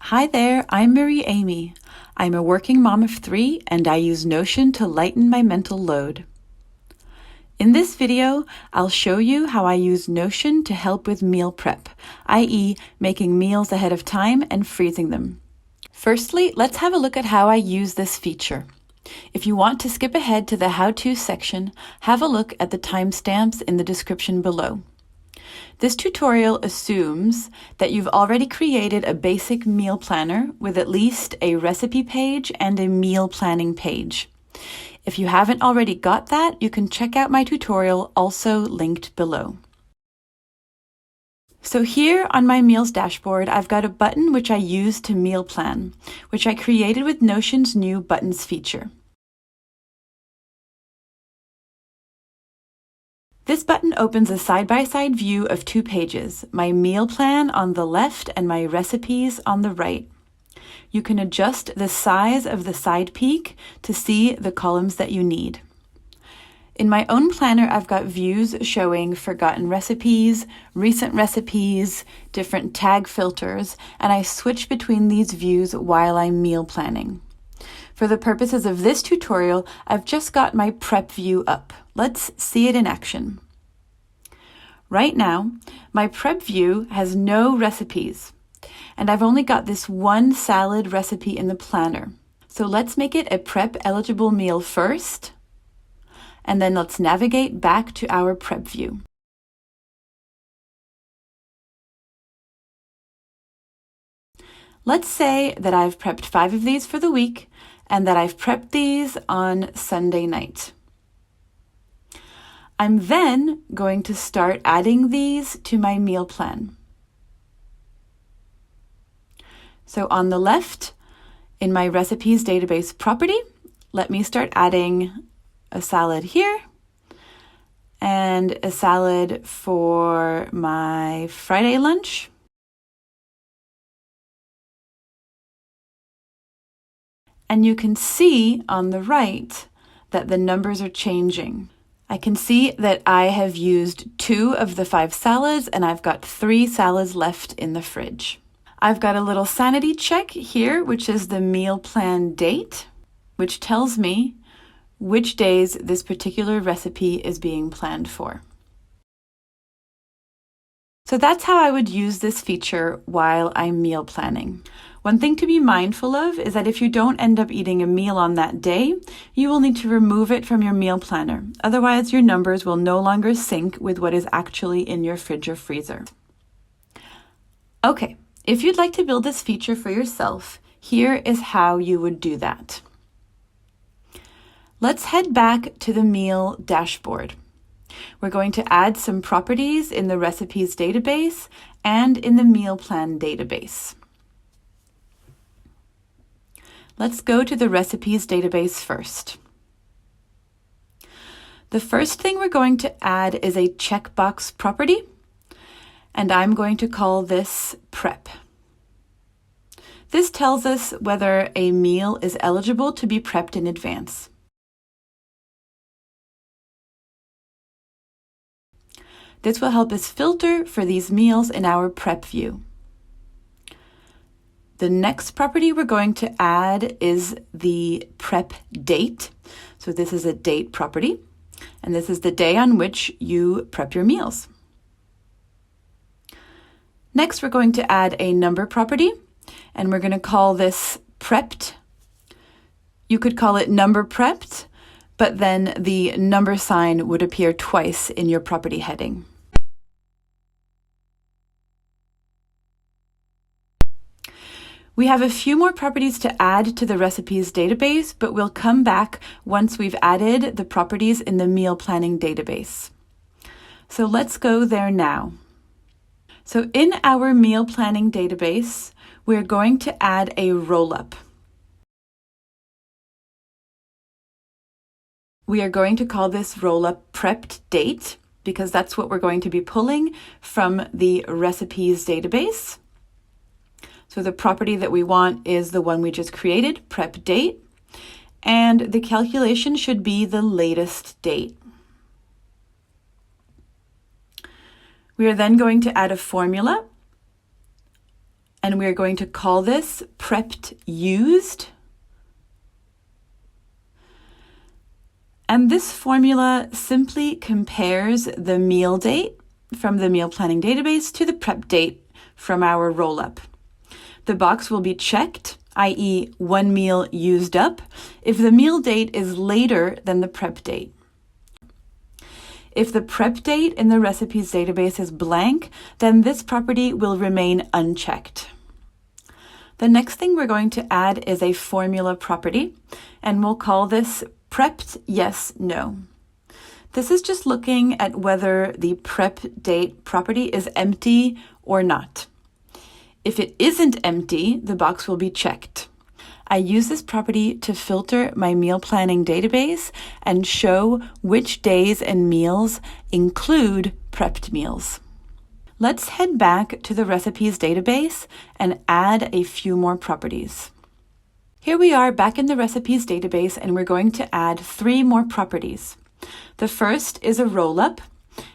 Hi there, I'm Marie Amy. I'm a working mom of 3 and I use Notion to lighten my mental load. In this video, I'll show you how I use Notion to help with meal prep, i.e. making meals ahead of time and freezing them. Firstly, let's have a look at how I use this feature. If you want to skip ahead to the how-to section, have a look at the timestamps in the description below. This tutorial assumes that you've already created a basic meal planner with at least a recipe page and a meal planning page. If you haven't already got that, you can check out my tutorial, also linked below. So here on my meals dashboard, I've got a button which I use to meal plan, which I created with Notion's new buttons feature. This button opens a side-by-side view of 2 pages, my meal plan on the left and my recipes on the right. You can adjust the size of the side peak to see the columns that you need. In my own planner, I've got views showing forgotten recipes, recent recipes, different tag filters, and I switch between these views while I'm meal planning. For the purposes of this tutorial, I've just got my prep view up. Let's see it in action. Right now, my prep view has no recipes, and I've only got this one salad recipe in the planner. So let's make it a prep eligible meal first, and then let's navigate back to our prep view. Let's say that I've prepped 5 of these for the week and that I've prepped these on Sunday night. I'm then going to start adding these to my meal plan. So on the left, in my recipes database property, let me start adding a salad here and a salad for my Friday lunch. And you can see on the right that the numbers are changing. I can see that I have used 2 of the 5 salads and I've got 3 salads left in the fridge. I've got a little sanity check here, which is the meal plan date, which tells me which days this particular recipe is being planned for. So that's how I would use this feature while I'm meal planning. One thing to be mindful of is that if you don't end up eating a meal on that day, you will need to remove it from your meal planner. Otherwise, your numbers will no longer sync with what is actually in your fridge or freezer. Okay, if you'd like to build this feature for yourself, here is how you would do that. Let's head back to the meal dashboard. We're going to add some properties in the recipes database and in the meal plan database. Let's go to the recipes database first. The first thing we're going to add is a checkbox property, and I'm going to call this prep. This tells us whether a meal is eligible to be prepped in advance. This will help us filter for these meals in our prep view. The next property we're going to add is the prep date. So this is a date property, and this is the day on which you prep your meals. Next, we're going to add a number property, and we're going to call this prepped. You could call it number prepped, but then the number sign would appear twice in your property heading. We have a few more properties to add to the recipes database, but we'll come back once we've added the properties in the meal planning database. So let's go there now. So in our meal planning database, we're going to add a roll-up. We are going to call this roll-up prepped date because that's what we're going to be pulling from the recipes database. So the property that we want is the one we just created, prep date, and the calculation should be the latest date. We are then going to add a formula, and we're going to call this prepped used. And this formula simply compares the meal date from the meal planning database to the prep date from our roll-up. The box will be checked, i.e. one meal used up, if the meal date is later than the prep date. If the prep date in the recipes database is blank, then this property will remain unchecked. The next thing we're going to add is a formula property, and we'll call this prepped yes, no. This is just looking at whether the prep date property is empty or not. If it isn't empty, the box will be checked. I use this property to filter my meal planning database and show which days and meals include prepped meals. Let's head back to the recipes database and add a few more properties. Here we are back in the recipes database, and we're going to add 3 more properties. The first is a roll-up,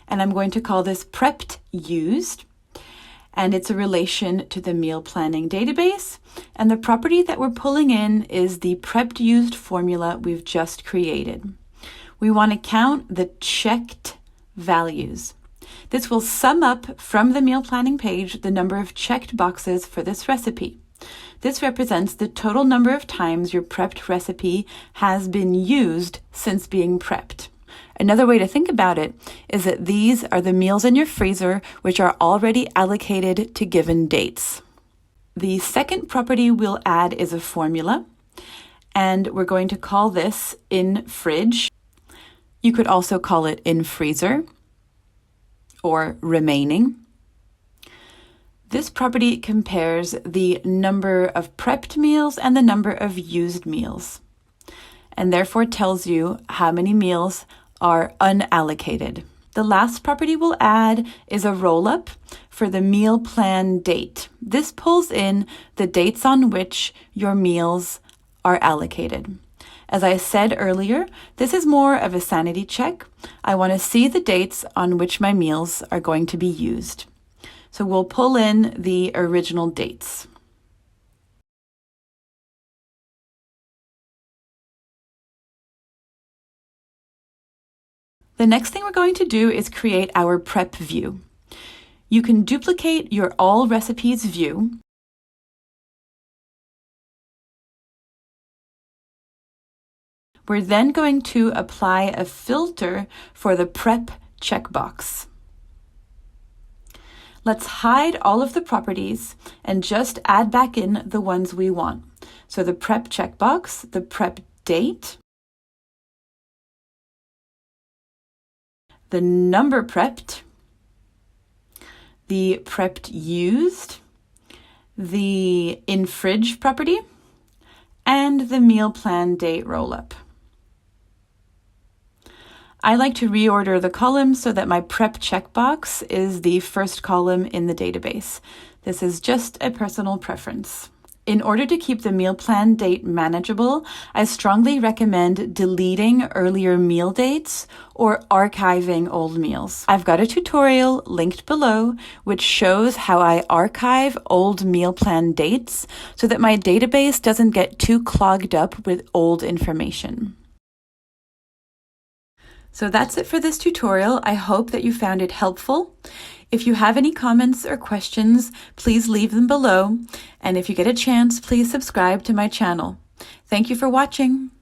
and I'm going to call this prepped used, and it's a relation to the meal planning database, and the property that we're pulling in is the prepped used formula we've just created. We want to count the checked values. This will sum up from the meal planning page the number of checked boxes for this recipe. This represents the total number of times your prepped recipe has been used since being prepped. Another way to think about it is that these are the meals in your freezer which are already allocated to given dates. The second property we'll add is a formula, and we're going to call this in fridge. You could also call it in freezer or remaining. This property compares the number of prepped meals and the number of used meals, and therefore tells you how many meals are unallocated. The last property we'll add is a roll-up for the meal plan date. This pulls in the dates on which your meals are allocated. As I said earlier, this is more of a sanity check. I want to see the dates on which my meals are going to be used. So we'll pull in the original dates. The next thing we're going to do is create our prep view. You can duplicate your all recipes view. We're then going to apply a filter for the prep checkbox. Let's hide all of the properties and just add back in the ones we want. So the prep checkbox, the prep date, the number prepped, the prepped used, the in fridge property, and the meal plan date roll-up. I like to reorder the columns so that my prep checkbox is the first column in the database. This is just a personal preference. In order to keep the meal plan date manageable, I strongly recommend deleting earlier meal dates or archiving old meals. I've got a tutorial linked below which shows how I archive old meal plan dates so that my database doesn't get too clogged up with old information. So that's it for this tutorial. I hope that you found it helpful. If you have any comments or questions, please leave them below. And if you get a chance, please subscribe to my channel. Thank you for watching.